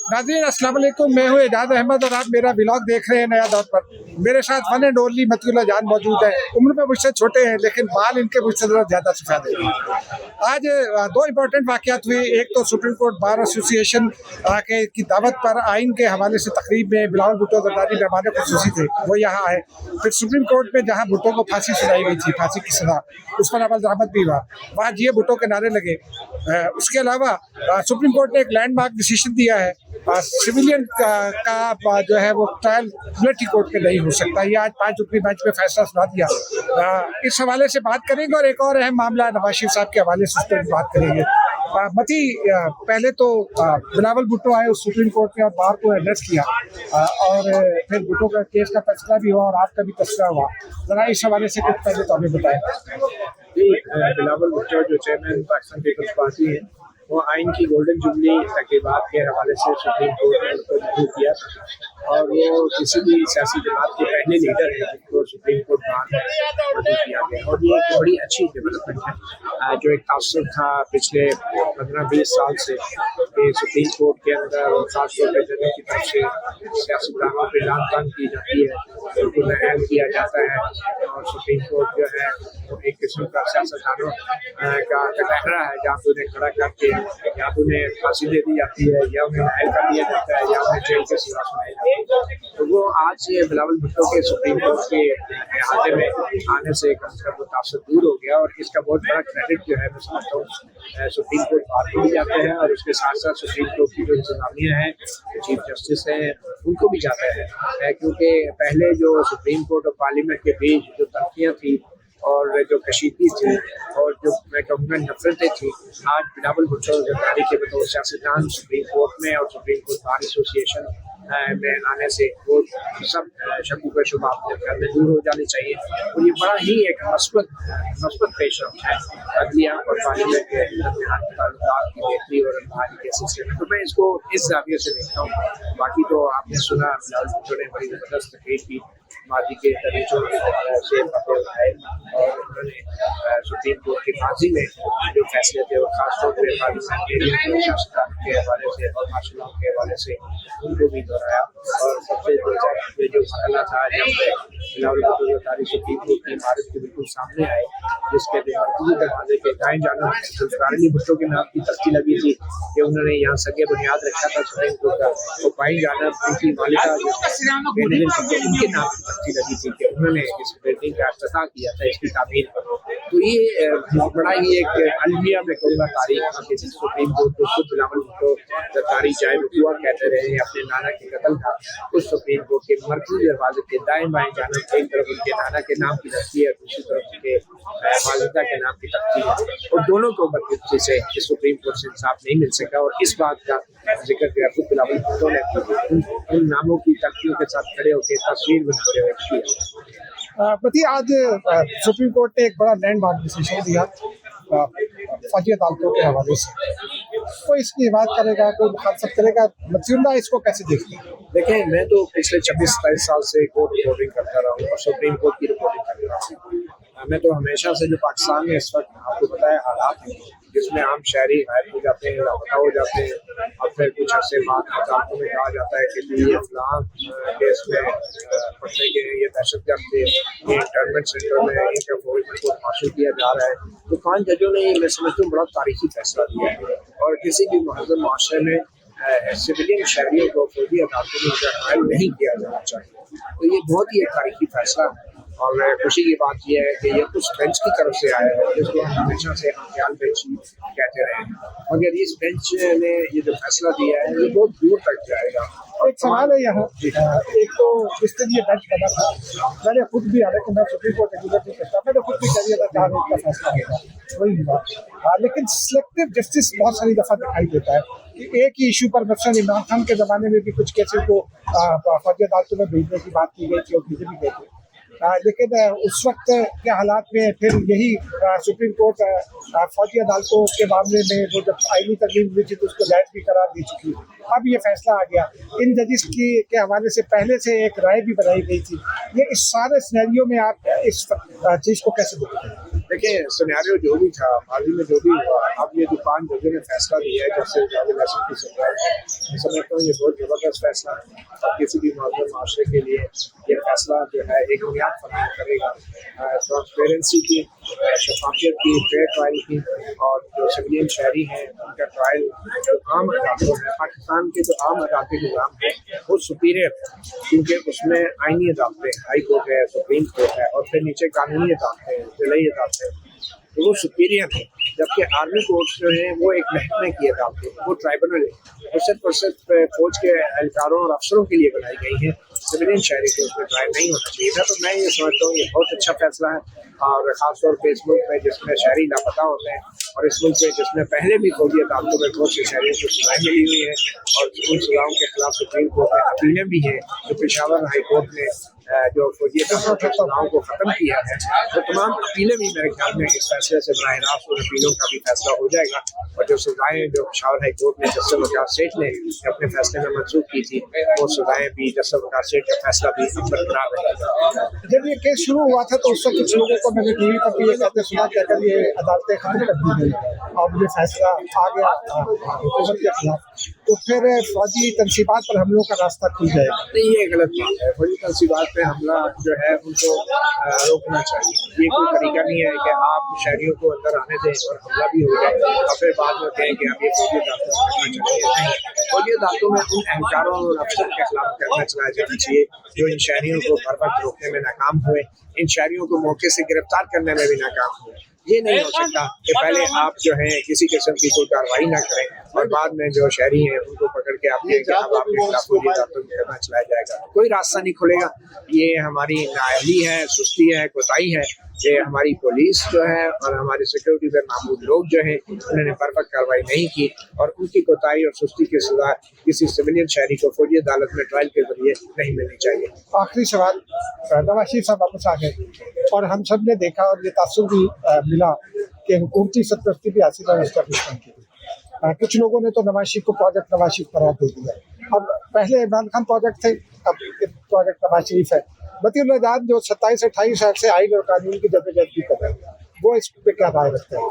नाज़रीन अस्सलाम वालेकुम, मैं हूँ एजाज अहमद और आप मेरा व्लॉग देख रहे हैं नया दौर पर। मेरे साथ वन एंड ओनली मतिउल्लाह जान मौजूद है। उम्र में मुझसे छोटे हैं लेकिन बाल इनके मुझसे ज़रा ज़्यादा सफ़ेद हैं। आज दो इम्पोर्टेंट वाक़यात हुए। एक तो सुप्रीम कोर्ट बार एसोसिएशन की दावत पर आइन के हवाले से तकरीब में बिलावल भुट्टो ज़रदारी मेहमान खुसूसी थे, वो यहाँ आए। फिर सुप्रीम कोर्ट में जहाँ भुट्टो को फांसी सुनाई गई थी, फांसी की सज़ा, उस पर अमल दरामद भी हुआ। वहाँ जिए भुट्टो के नारे लगे। उसके अलावा सुप्रीम कोर्ट ने एक लैंडमार्क डिसीजन दिया है, सिविलियन का जो है वो ट्रायल मिलिट्री कोर्ट में नहीं हो सकता। ये आज 5 रुपये बेंच में फैसला सुना दिया। इस हवाले से बात करेंगे और एक और अहम मामला नवाज शरीफ साहब के हवाले से उस पर भी बात करेंगे। मती, पहले तो बिलावल भुट्टो आए उस सुप्रीम कोर्ट में और बार को एड्रेस किया और फिर भुट्टो का केस का तस्करा भी हुआ और आपका भी तस्करा हुआ। ज़रा इस हवाले से कुछ पहले तो हमें बताएं। बिलावल भुट्टो जो चेयरमैन पाकिस्तान पीपल्स पार्टी है, वो आइन की गोल्डन जुबली तकरीबात के हवाले से सुप्रीम कोर्ट ने उनको रिव्यू किया और वो किसी भी सियासी जमात के पहले लीडर हैं जिनको सुप्रीम कोर्ट बार में रिव्यू किया गया। और ये एक बड़ी अच्छी डेवलपमेंट है। जो एक तासुर था पिछले 15-20 साल से कि सुप्रीम कोर्ट के अंदर खासतौर पर जजों की तरफ से सियासतदानों पर लानतान की जाती है, उनको नहल किया जाता है और सुप्रीम कोर्ट जो है वो एक किस्म का सियासतदानों का कटहरा है जहाँ पे उन्हें खड़ा करके या तो उन्हें फांसी दे दी जाती है या उन्हें नहल कर दिया जाता है या उन्हें जेल के सिवा सुनाई जाती है। तो वो आज ये बिलावल भुट्टो के सुप्रीम कोर्ट के अहाते में आने से कम से कम मुतासर दूर हो गया और इसका बहुत बड़ा क्रेडिट जो है मैं समझता हूँ सुप्रीम कोर्ट बार को भी जाते हैं और उसके साथ साथ सुप्रीम कोर्ट की जो इंतजामिया है, चीफ जस्टिस हैं, उनको भी जाता है। क्योंकि पहले जो सुप्रीम कोर्ट और पार्लियामेंट के बीच जो तनखियाँ थी और जो कशीदगी थी और जो मैं कहूँगा नफरतें थी, आज बिलावल भुट्टो ज़रदारी के बतौर सियासतदान सुप्रीम कोर्ट में और सुप्रीम कोर्ट बार एसोसिएशन में आने से वो सब शक व शुबा अपने घर में दूर हो जाने चाहिए। और ये बड़ा ही एक मस्बत पेशरफ्त है अदलिया और पार्लियामेंट के दरमियान ताल्लुकात की बेहतरी और बहाली के सिलसिले में। तो मैं इसको इस जाविये से देखता हूँ। बाकी तो आपने सुना बिलावल भुट्टो ने बड़ी ज़बरदस्त तकरीर की, माजी के दरीचों से फतेह उठाए और उन्होंने सुप्रीम कोर्ट की माजी में जो फैसले थे और खासतौर पर पाकिस्तान के सियासतदान के हवाले से और माशूलों के हवाले से उनको भी दोहराया। और सबसे दिलचस्प जो मसला था जब बिलावल भुट्टो ज़रदारी सुप्रीम कोर्ट की इमारत के बिल्कुल सामने आए, जिसके मरकज़ी दरवाजे के दाएं जानब ज़रदारी भुट्टो के नाम की तख्ती लगी थी कि उन्होंने यहाँ सगे बुनियाद रखा था सुप्रीम कोर्ट का, और बाईं जानब उनकी मालिका उनके नाम लगी थी कि उन्होंने इस बिल्डिंग का इफ्तिताह किया था, इसकी तामीर पर। तो ये बड़ा ही एक अलमिया में कहूँगा तारीख की सुप्रीम कोर्ट को खुद बिलावल भुट्टो ज़रदारी चाहे वकुआ कहते रहे अपने नाना के कत्ल का, उस सुप्रीम कोर्ट के मरकज़ी दरवाजे के दाएं बाएं जानब एक तरफ उनके नाना के नाम की तख्ती है, दूसरी तरफ उनके वालिदा के नाम की तख्ती है और दोनों को बदकिस्मती से इस सुप्रीम कोर्ट से इंसाफ नहीं मिल सका। और इस बात का जिक्र किया खुद बिलावल भुट्टो ने उन नामों की तख्तियों के साथ खड़े होकर तस्वीर बनाते हुए किया। पति, आज सुप्रीम कोर्ट ने एक बड़ा लैंडमार्क डिसीजन दिया फौजी अदालतों के हवाले से, कोई इसकी बात करेगा, कोई मुखालफत करेगा, मतिउल्लाह इसको कैसे देखते हैं? देखें, मैं तो पिछले 26-27 साल से कोर्ट रिपोर्टिंग करता रहा हूँ और सुप्रीम कोर्ट की रिपोर्टिंग करता रहा हूँ। मैं तो हमेशा से जो पाकिस्तान में इस वक्त आपको पता है हालात हैं जिसमें आम शहरी गायब हो जाते हैं, लापता हो जाते हैं और फिर कुछ अर्से बाद अदालतों में कहा जाता है कि ये फलां केस में पकड़े गए, ये दहशतगर्द थे, ये इंटरमेंट सेंटर में इनका फौज को हासिल किया जा रहा है। तो 5 जजों ने मैं समझता हूँ बड़ा तारीखी फैसला दिया है और किसी भी महज़ब माशरे में सिविलियन शहरियों को फौजी अदालतों में घायल नहीं किया जाना चाहिए। तो ये बहुत ही एक तारीखी फैसला है और खुशी की बात यह है कि ये कुछ बेंच की तरफ से आया है जिसको हम हमेशा से हथियार बेंच ही कहते रहे हैं, मगर इस बेंच ने ये जो फैसला दिया है ये बहुत दूर तक जाएगा। एक सवाल है यहाँ, एक तो जिस दिन ये बेंच बना था, मैंने खुद भी, हालांकि मैं सुप्रीम कोर्ट रेगुलर नहीं करता, मैंने खुद भी कह दिया था 4 का फैसला होगा, वही हुआ। लेकिन सिलेक्टिव जस्टिस बहुत सारी दफ़ा दिखाई देता है कि एक ही इशू पर मसलन इमरान खान के ज़माने में भी कुछ केसेस को फौजी अदालतों में भेजने की बात की गई थी और भेजे भी गए थे, लेकिन उस वक्त के हालात में फिर यही सुप्रीम कोर्ट फौजी अदालतों के मामले में वो जब आईनी तरमीम हुई थी तो उसको जायज़ भी करार दे चुकी। अब ये फैसला आ गया, इन जजिस की के हवाले से पहले से एक राय भी बनाई गई थी। ये इस सारे सिनेरियो में आप इस चीज़ को कैसे देखते हैं? देखिए सिनेरियो जो भी था माजी में जो भी हुआ, अब ये जो 5 जजों ने फैसला दिया है जैसे इलेक्शन की सुनवाई है, मैं समझता हूँ ये बहुत ज़बरदस्त फैसला है और किसी भी मौजूद माशरे के लिए ये फैसला जो है एक बुनियाद फराहम करेगा ट्रांसपेरेंसी की, शफाफियत की, फेयर ट्रायल की, और जो सिविलियन शहरी हैं उनका ट्रायल जो आम अदालतों है, पाकिस्तान के जो आम अदालती निज़ाम है वो सुपीरियर है क्योंकि उसमें आइनी अदालतें, हाई कोर्ट है, सुप्रीम कोर्ट है और फिर नीचे कानूनी अदालतें, जिलाई अदालतें, तो वो सुपीरियर है, जबकि आर्मी कोर्ट्स जो हैं वो एक महकमे की अदालतें, वो ट्राइब्यूनल है, वो सिर्फ और सिर्फ फौज के एहलकारों और अफसरों के लिए बनाई गई हैं, सिविलियन शहरी को उसमें ट्रायल नहीं होना चाहिए था। तो मैं ये समझता हूँ ये बहुत अच्छा फैसला है और ख़ासतौर पर इस मुल्क में जिसमें शहरी लापता होते हैं और इस मुल्क में जिसमें पहले भी फौजी अदालतों में बहुत से शहरियों को सजाएं मिली हुई है और उन सजाओं के खिलाफ सुप्रीम कोर्ट में अपीलें भी हैं, जो पेशावर हाई कोर्ट ने जो फौजी अदालतों के सजाओं को ख़त्म किया है, तो तमाम अपीलें भी मेरे ख्याल में इस फैसले से बराह रास्त उन अपीलों का भी फैसला हो जाएगा और जो सजाएँ जो पेशावर हाई कोर्ट ने जस्टिस वकार सेठ ने अपने फैसले में मंसूख की थी वो सजाएँ भी जस्टिस वकार सेठ का फैसला भी बरकरार रहेगा। जब ये केस शुरू हुआ था तो उस वक्त कुछ लोगों को मैंने टीवी पर भी ये कहते सुना कि अगर ये अदालतें खत्म कर दी गई और ये फैसला आ गया हुकूमत के खिलाफ तो फिर फौजी तनसीबात पर हमलों का रास्ता खुल जाएगा। नहीं, ये गलत बात है। फौजी तनसीबात पे हमला जो है उनको रोकना चाहिए। ये कोई तरीका नहीं है कि आप शहरियों को अंदर आने दें और हमला भी हो जाए और फिर बाद में कहें कि आप ये फौजी अदालतों में करना चाहिए। नहीं, फौजी अदालतों में उन एहलकारों और अफसर के खिलाफ करना चलाया जाना चाहिए जो इन शहरियों को हर वक्त रोकने में नाकाम हुए, इन शहरियों को मौके से गिरफ्तार करने में भी नाकाम हुए। ये नहीं हो सकता कि पहले आप जो है किसी किस्म की कोई कार्रवाई ना करें और बाद में जो शहरी हैं उनको पकड़ के आप कहें कि अब आपके खिलाफ फौजी अदालतों में करना चलाया जाएगा, कोई रास्ता नहीं खुलेगा। ये हमारी नाअहली है, सुस्ती है, कोताही है कि हमारी पुलिस जो है और हमारे सिक्योरिटी पे मामूद लोग जो हैं उन्होंने परफेक्ट कार्रवाई नहीं की और उनकी कोताही और सुस्ती की सजा किसी सिविलियन शहरी को फौजी अदालत में ट्रायल के जरिए नहीं मिलनी चाहिए। आखिरी सवाल, नवाज शरीफ साहब वापस आ गए और हम सब ने देखा और ये तासुर भी मिला कि हुकूमती सरपरस्ती भी हासिल है एस्टेब्लिशमेंट की। कुछ लोगों ने तो नवाज शरीफ को प्रोजेक्ट नवाज शरीफ करार दे दिया। अब पहले इमरान खान प्रोजेक्ट थे, अब प्रोजेक्ट नवाज शरीफ है। मतीउल्लाह जान जो 27-28 साल से आइन और कानून की जद्दोजहद भी कर रहे हैं, वो इस पे क्या राय रखते हैं?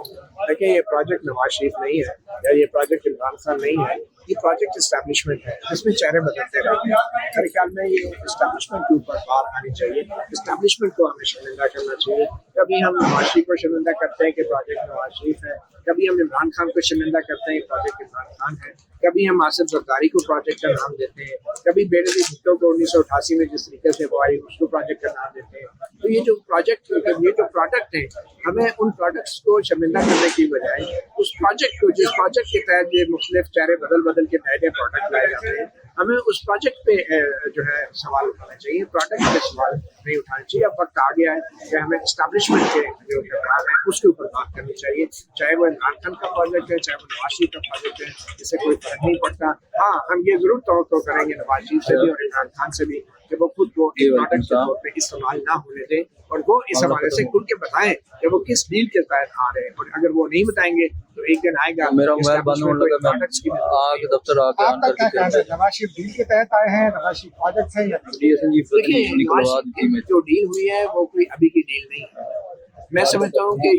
देखिए, ये प्रोजेक्ट नवाज शरीफ नहीं है या ये प्रोजेक्ट इमरान खान नहीं है, ये प्रोजेक्ट इस्टेब्लिशमेंट है जिसमें चेहरे बदलते रहते हैं। मेरे ख्याल में ये इस्टेब्लिशमेंट के ऊपर बार आनी चाहिए, इस्टेब्लिशमेंट को हमें शर्मिंदा करना चाहिए। कभी हम नवाज शरीफ को शर्मिंदा करते हैं कि प्रोजेक्ट नवाज शरीफ है, कभी हम इमरान खान को शर्मिंदा करते हैं प्रोजेक्ट इमरान खान है, कभी हम आसिफ जरदारी को प्रोजेक्ट का नाम देते हैं, कभी बेनज़ीर भुट्टो को 1988 में जिस तरीके से वो आई उसको प्रोजेक्ट का नाम देते हैं। तो ये जो प्रोडक्ट हैं, हमें उन प्रोडक्ट्स को शर्मिंदा करने की बजाय उस प्रोजेक्ट को, जिस प्रोजेक्ट के तहत ये मुख्तलिफ चेहरे बदल के नए प्रोडक्ट लाए जाते हैं, हमें उस प्रोजेक्ट पे जो है सवाल उठाना चाहिए, प्रोडक्ट पे सवाल नहीं उठाना चाहिए। अब वक्त आ गया है कि हमें इस्टेब्लिशमेंट के जो किरदार है उसके ऊपर बात करनी चाहिए, चाहे वो इमरान खान का प्रोजेक्ट है, चाहे वो नवाज शरीफ का प्रोजेक्ट है, इससे कोई फर्क नहीं पड़ता। हाँ, हम ये जरूर तवक्को करेंगे नवाज शरीफ से भी और इमरान खान से भी कि वो खुद को एक प्रोडक्ट के तौर पर इस्तेमाल ना होने दें और वो इस हवाले से खुल के बताएं कि वो किस डील के तहत आ रहे हैं। और अगर वो नहीं बताएंगे तो एक दिन आएगा मेरा मोबाइल बंद होने लगा, आगे दफ्तर आके आपका क्या ख्याल है? नवाज शरीफ डील के तहत आए हैं, नवाज शरीफ प्रोजेक्ट है या जो डील हुई है वो कोई अभी की डील नहीं है। मैं समझता हूँ कि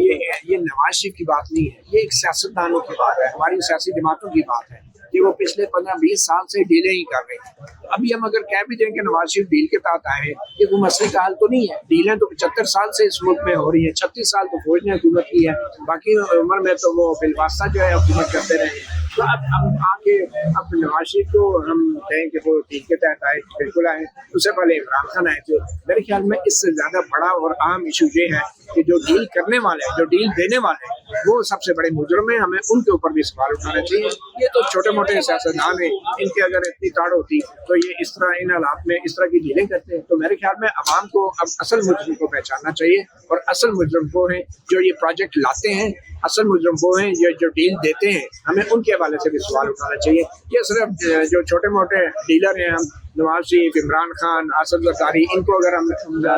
ये नवाज शरीफ की बात नहीं है, ये एक सियासतदानों की बात है, हमारी सियासी जमातों की बात है कि वो पिछले 15-20 साल से डीलें ही कर रहे हैं। अभी हम अगर कह भी दें कि नवाज शरीफ डील के तहत आए हैं, ये कोई मसले का हल तो नहीं है। डीलें तो 75 साल से इस मुल्क में हो रही है, 36 साल तो फौज ने हुकूमत की है, बाकी उम्र में तो वो बिलवास्ता जो है हुकूमत करते रहे। तो अब आके अब नवाज शरीफ को हम कहें कि वो डील के तहत आए, बिल्कुल आए। उससे पहले इमरान खान आए थे। मेरे ख्याल में इससे ज्यादा बड़ा और अहम इशू ये है कि जो डील करने वाले हैं, जो डील देने वाले हैं, वो सबसे बड़े मुजरिम हैं। हमें उनके ऊपर भी सवाल उठाना चाहिए। ये तो छोटे मोटे सियासतदान हैं, इनकी अगर इतनी ताड़ होती तो ये इस तरह इन हालात में इस तरह की डीलें करते हैं। तो मेरे ख्याल में अवाम को अब असल मुजरिम को पहचानना चाहिए और असल मुजरिम वो हैं जो ये प्रोजेक्ट लाते हैं, असल मुजरिम वो हैं ये जो डील देते हैं। हमें उनके हवाले से भी सवाल उठाना चाहिए। ये सिर्फ जो छोटे मोटे डीलर हैं, हम नवाज शरीफ, इमरान खान, आसिफ जरदारी, इनको अगर हम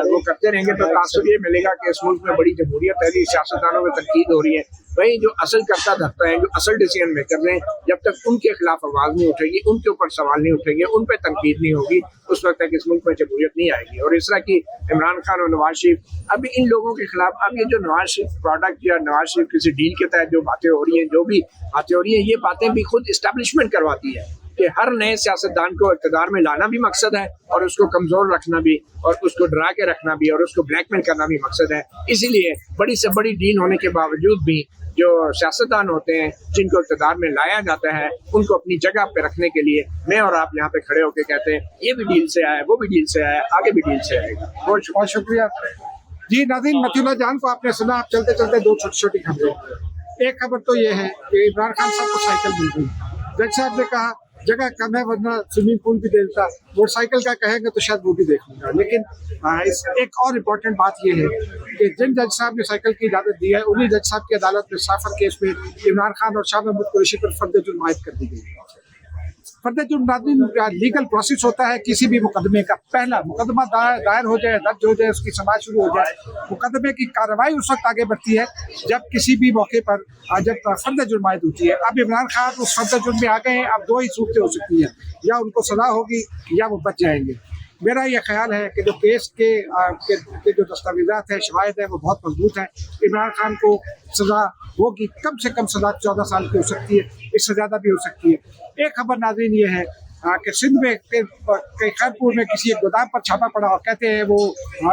वो करते रहेंगे तो तासुर ये मिलेगा कि इस मुल्क में बड़ी जमहूरियत है, सियासतदानों में तनकीद हो रही है। वही जो असल करता धरता है, जो असल डिसीजन मेकर हैं, जब तक उनके खिलाफ आवाज़ नहीं उठेगी, उनके ऊपर सवाल नहीं उठेंगे, उन पर तनकीद नहीं होगी, उस वक्त तक इस मुल्क में जमहूरियत नहीं आएगी। और इस तरह की इमरान खान और नवाज शरीफ, अभी इन लोगों के खिलाफ अब ये जो नवाज शरीफ प्रोडक्ट या नवाज शरीफ किसी डील के तहत जो बातें हो रही हैं, जो भी बातें हो रही हैं, ये बातें भी खुद इस्टेब्लिशमेंट करवाती है कि हर नए सियासतदान को इक़्तिदार में लाना भी मकसद है और उसको कमज़ोर रखना भी, और उसको डरा के रखना भी, और उसको ब्लैकमेल करना भी मकसद है। इसीलिए बड़ी से बड़ी डील होने के बावजूद भी जो सियासतदान होते हैं, जिनको इक़्तिदार में लाया जाता है, उनको अपनी जगह पे रखने के लिए मैं और आप यहाँ पे खड़े होकर कहते हैं ये भी डील से आया, वो भी डील से आया, आगे भी डील से आएगा। बहुत शुक्रिया जी। नाज़रीन, मतीउल्लाह जान को आपने सुना। आप चलते चलते दो छोटी छोटी खबरें। एक खबर तो ये है कि इमरान खान साहब को साइकिल मिल गई। जज साहब ने कहा जगह कम है वरना स्विमिंग पूल भी दे देता, मोटरसाइकिल का कहेंगे तो शायद वो भी देख लूँगा। लेकिन इस एक और इम्पोर्टेंट बात ये है कि जिन जज साहब ने साइकिल की इजाज़त दी है, उन्हीं जज साहब की अदालत में साफर केस में इमरान खान और शाह महमूद कुरैशी पर फर्द जुर्म आयद कर दी गई। फर्द जुर्म लीगल प्रोसेस होता है किसी भी मुकदमे का। पहला मुकदमा दायर हो जाए, दर्ज हो जाए, उसकी समाअत शुरू हो जाए, मुकदमे की कार्रवाई उस वक्त आगे बढ़ती है जब किसी भी मौके पर जब फर्द जुर्म आयद होती है। अब इमरान खान उस फर्द जुर्म में आ गए हैं। अब दो ही सूरतें हो सकती हैं, या उनको सजा होगी या वो बच जाएंगे। मेरा ये ख्याल है कि जो केस के जो दस्तावेज़ात हैं, शवाहिद है, वो बहुत मजबूत हैं। इमरान खान को सज़ा होगी, कम से कम सज़ा 14 साल की हो सकती है, इससे ज़्यादा भी हो सकती है। एक खबर नाज़रीन ये है कि सिंध में खैरपुर में किसी एक गोदाम पर छापा पड़ा और कहते हैं वो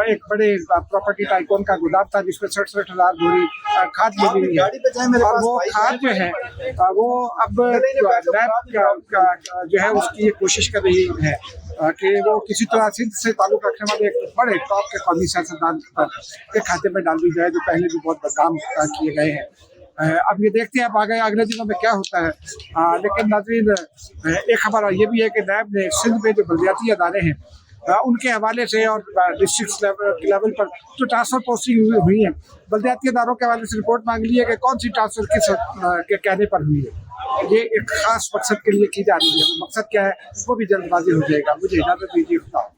एक बड़े प्रॉपर्टी टाइकून का गोदाम था जिसमें 67,000 बोरी खाद लगी हुई है। और वो खाद जो है वो अब लैब जो है उसकी कोशिश कर रही है कि वो किसी तरह सिंध से ताल्लुक़ रखने वाले एक बड़े टॉप के कौमी सियासतदान के खाते में डाल दी जाए, जो पहले भी बहुत बदनाम किए गए हैं। अब ये देखते हैं अब आगे अगले दिनों में क्या होता है। लेकिन नाज़रीन, एक खबर ये भी है कि नैब ने सिंध में जो बल्दियाती अदारे हैं उनके हवाले से और डिस्ट्रिक्ट लेवल पर जो ट्रांसफ़र पोस्टिंग हुई है, बल्दियाती अदारों के हवाले से रिपोर्ट मांग ली है कि कौन सी ट्रांसफ़र किस के कहने पर हुई है। ये एक ख़ास मकसद के लिए की जा रही है। वो मकसद क्या है वो भी जल्दबाजी हो जाएगा। मुझे इजाज़त दीजिए। खुदा।